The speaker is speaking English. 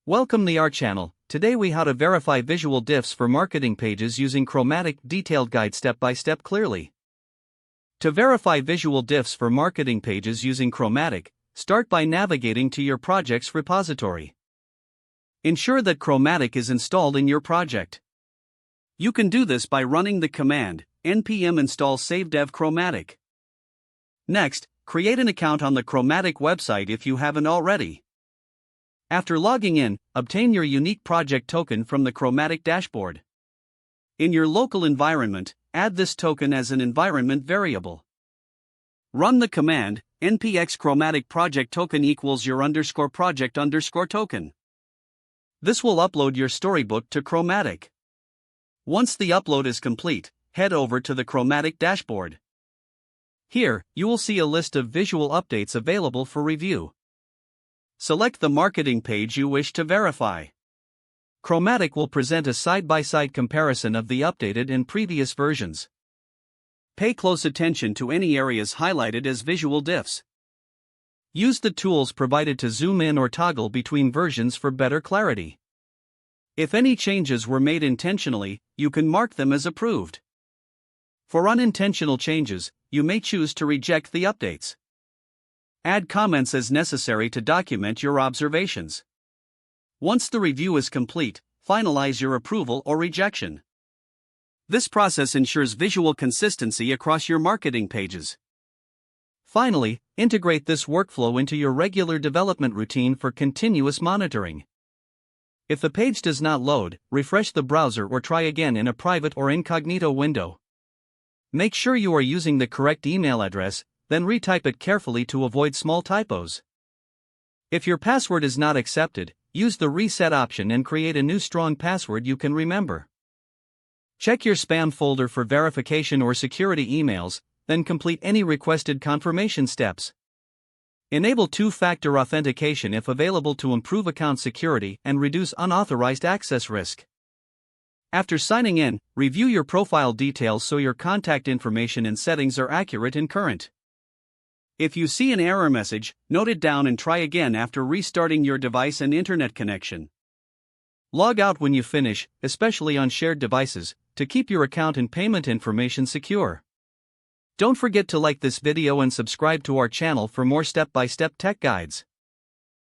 Welcome to our channel. Today we how to verify visual diffs for marketing pages using Chromatic detailed guide step by step clearly. To verify visual diffs for marketing pages using Chromatic, start by navigating to your project's repository. Ensure that Chromatic is installed in your project. You can do this by running the command npm install savedev chromatic. Next, create an account on the Chromatic website if you haven't already. After logging in, obtain your unique project token from the Chromatic dashboard. In your local environment, add this token as an environment variable. Run the command npx chromatic project token equals your _project token. This will upload your storybook to Chromatic. Once the upload is complete, head over to the Chromatic dashboard. Here, you will see a list of visual updates available for review. Select the marketing page you wish to verify. Chromatic will present a side-by-side comparison of the updated and previous versions. Pay close attention to any areas highlighted as visual diffs. Use the tools provided to zoom in or toggle between versions for better clarity. If any changes were made intentionally, you can mark them as approved. For unintentional changes, you may choose to reject the updates. Add comments as necessary to document your observations. Once the review is complete, finalize your approval or rejection. This process ensures visual consistency across your marketing pages. Finally, integrate this workflow into your regular development routine for continuous monitoring. If the page does not load, refresh the browser or try again in a private or incognito window. Make sure you are using the correct email address, then retype it carefully to avoid small typos. If your password is not accepted, use the reset option and create a new strong password you can remember. Check your spam folder for verification or security emails, then complete any requested confirmation steps. Enable two-factor authentication if available to improve account security and reduce unauthorized access risk. After signing in, review your profile details so your contact information and settings are accurate and current. If you see an error message, note it down and try again after restarting your device and internet connection. Log out when you finish, especially on shared devices, to keep your account and payment information secure. Don't forget to like this video and subscribe to our channel for more step-by-step tech guides.